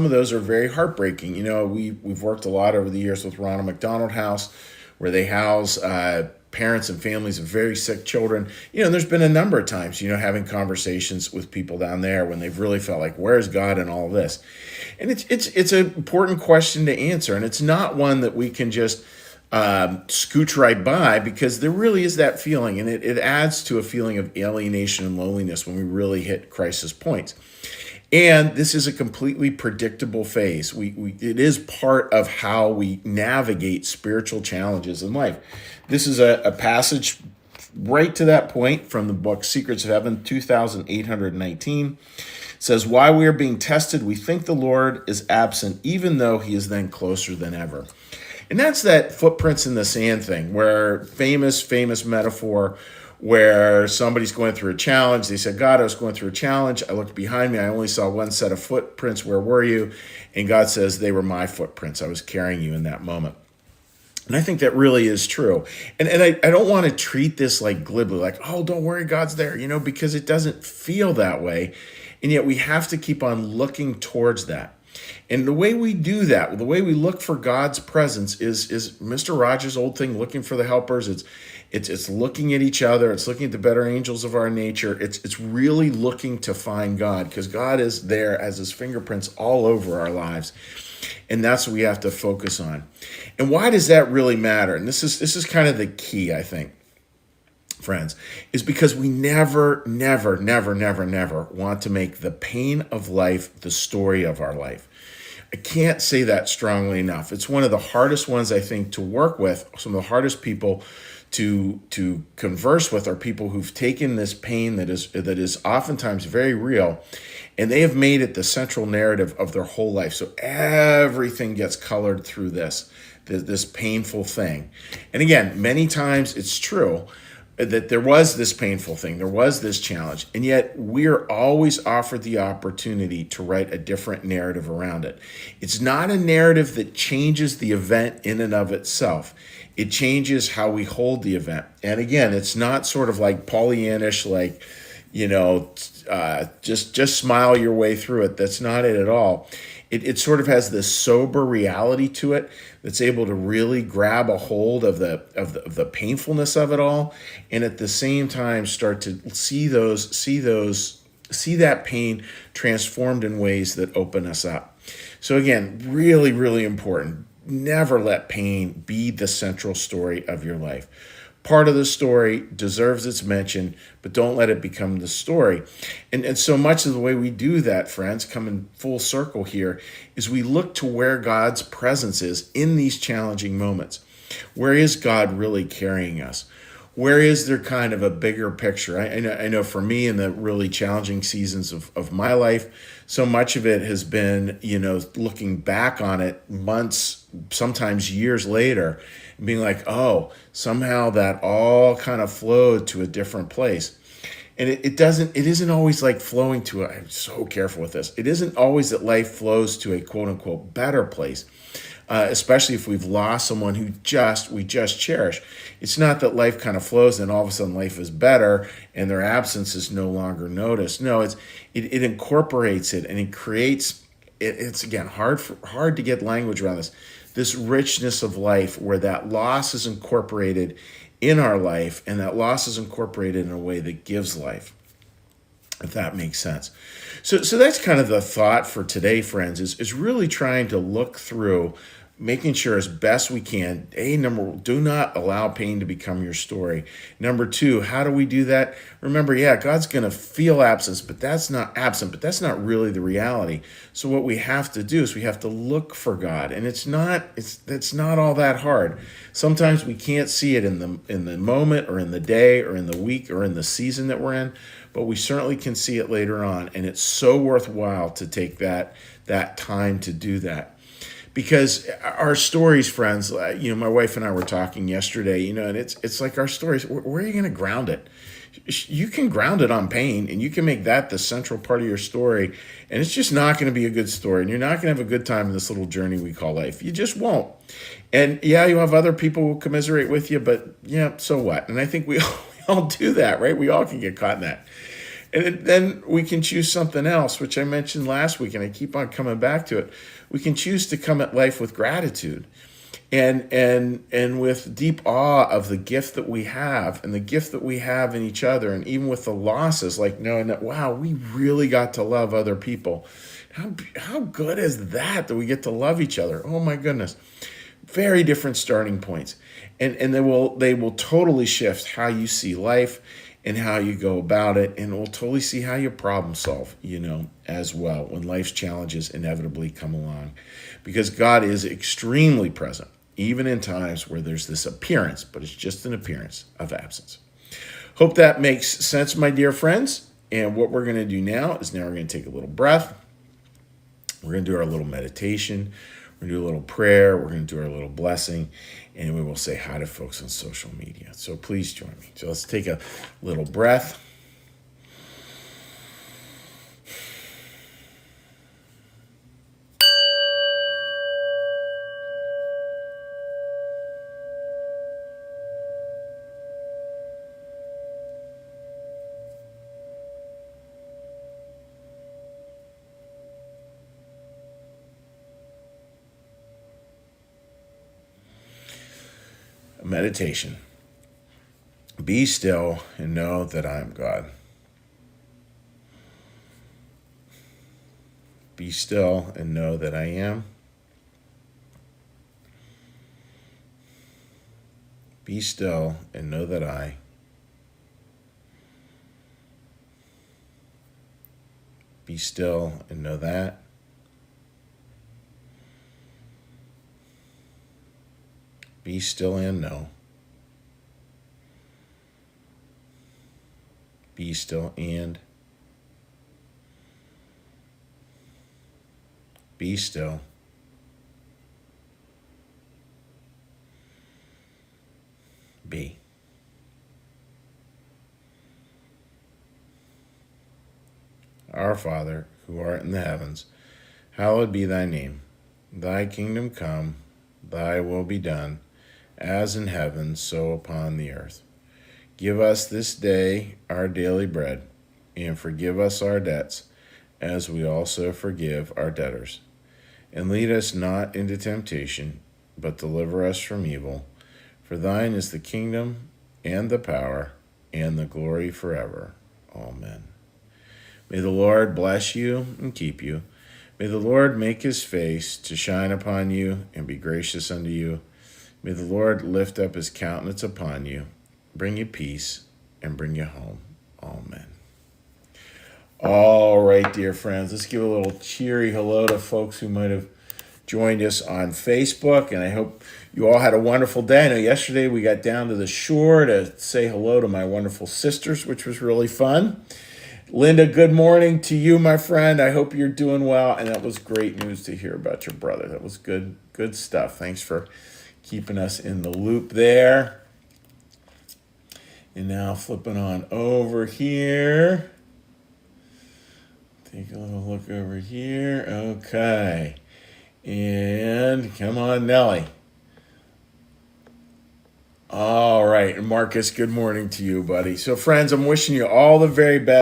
of those are very heartbreaking. We've worked a lot over the years with Ronald McDonald House, where they house parents and families of very sick children. And there's been a number of times, having conversations with people down there when they've really felt like, where's God in all of this? And it's an important question to answer, and it's not one that we can just scooch right by, because there really is that feeling, and it adds to a feeling of alienation and loneliness when we really hit crisis points. And this is a completely predictable phase. It is part of how we navigate spiritual challenges in life. This is a passage right to that point from the book Secrets of Heaven, 2819. It says, "While we are being tested, we think the Lord is absent, even though he is then closer than ever." And that's that footprints in the sand thing, where famous metaphor, where somebody's going through a challenge. They said, God, I was going through a challenge. I looked behind me. I only saw one set of footprints. Where were you? And God says, they were my footprints. I was carrying you in that moment. And I think that really is true. And I don't want to treat this like glibly, like, oh, don't worry, God's there, because it doesn't feel that way. And yet we have to keep on looking towards that. And the way we do that, the way we look for God's presence is Mr. Rogers' old thing, looking for the helpers. It's looking at each other. It's looking at the better angels of our nature. It's really looking to find God, because God is there as his fingerprints all over our lives. And that's what we have to focus on. And why does that really matter? And this is kind of the key, I think, friends, is because we never want to make the pain of life the story of our life. I can't say that strongly enough. It's one of the hardest ones, I think, to work with. Some of the hardest people to converse with are people who've taken this pain that is oftentimes very real, and they have made it the central narrative of their whole life. So everything gets colored through this painful thing. And again, many times it's true that there was this painful thing, there was this challenge, and yet we're always offered the opportunity to write a different narrative around it. It's not a narrative that changes the event in and of itself. It changes how we hold the event. And again, it's not sort of like Pollyannish, like, just smile your way through it. That's not it at all. It sort of has this sober reality to it that's able to really grab a hold of the painfulness of it all, and at the same time start to see that pain transformed in ways that open us up. So again, really, really important. Never let pain be the central story of your life. Part of the story deserves its mention, but don't let it become the story. And so much of the way we do that, friends, coming full circle here, is we look to where God's presence is in these challenging moments. Where is God really carrying us? Where is there kind of a bigger picture? I know for me, in the really challenging seasons of my life, so much of it has been, looking back on it months, sometimes years later, and being like, oh, somehow that all kind of flowed to a different place. And it isn't always like flowing to I'm so careful with this. It isn't always that life flows to a quote unquote better place. Especially if we've lost someone who we just cherish. It's not that life kind of flows and all of a sudden life is better and their absence is no longer noticed. No, it incorporates it, and it creates. It's again hard to get language around this richness of life, where that loss is incorporated in our life, and that loss is incorporated in a way that gives life, if that makes sense. So that's kind of the thought for today, friends, is really trying to look through, making sure as best we can, number one, do not allow pain to become your story. Number two, how do we do that? Remember, God's going to feel absence, but that's not really the reality. So what we have to do is we have to look for God, and it's not all that hard. Sometimes we can't see it in the moment, or in the day, or in the week, or in the season that we're in, but we certainly can see it later on, and it's so worthwhile to take that time to do that. Because our stories, friends, my wife and I were talking yesterday, and it's like our stories, where are you going to ground it? You can ground it on pain, and you can make that the central part of your story, and it's just not going to be a good story, and you're not going to have a good time in this little journey we call life. You just won't. And you'll have other people who commiserate with you, but so what? And I think we all do that, right? We all can get caught in that. then we can choose something else, which I mentioned last week, and I keep on coming back to it. We can choose to come at life with gratitude and with deep awe of the gift that we have and the gift that we have in each other, and even with the losses, like knowing that, wow, we really got to love other people. How good is that we get to love each other? Oh my goodness. Very different starting points. And they will totally shift how you see life and how you go about it, and we'll totally see how you problem solve, as well, when life's challenges inevitably come along. Because God is extremely present, even in times where there's this appearance, but it's just an appearance of absence. Hope that makes sense, my dear friends. And what we're going to do now is we're going to take a little breath. We're going to do our little meditation. We're going to do a little prayer. We're going to do our little blessing. And we will say hi to folks on social media. So please join me. So let's take a little breath. Meditation. Be still and know that I am God. Be still and know that I am. Be still and know that I. Be still and know that. Be still and know. Be still and. Be still. Be. Our Father, who art in the heavens, hallowed be thy name. Thy kingdom come, thy will be done, as in heaven, so upon the earth. Give us this day our daily bread, and forgive us our debts, as we also forgive our debtors. And lead us not into temptation, but deliver us from evil. For thine is the kingdom, and the power, and the glory forever. Amen. May the Lord bless you and keep you. May the Lord make his face to shine upon you and be gracious unto you. May the Lord lift up his countenance upon you, bring you peace, and bring you home. Amen. All right, dear friends, let's give a little cheery hello to folks who might have joined us on Facebook, and I hope you all had a wonderful day. I know yesterday we got down to the shore to say hello to my wonderful sisters, which was really fun. Linda, good morning to you, my friend. I hope you're doing well, and that was great news to hear about your brother. That was good stuff. Thanks for keeping us in the loop there. And now flipping on over here. Take a little look over here. Okay. And come on, Nellie. All right. Marcus, good morning to you, buddy. So, friends, I'm wishing you all the very best.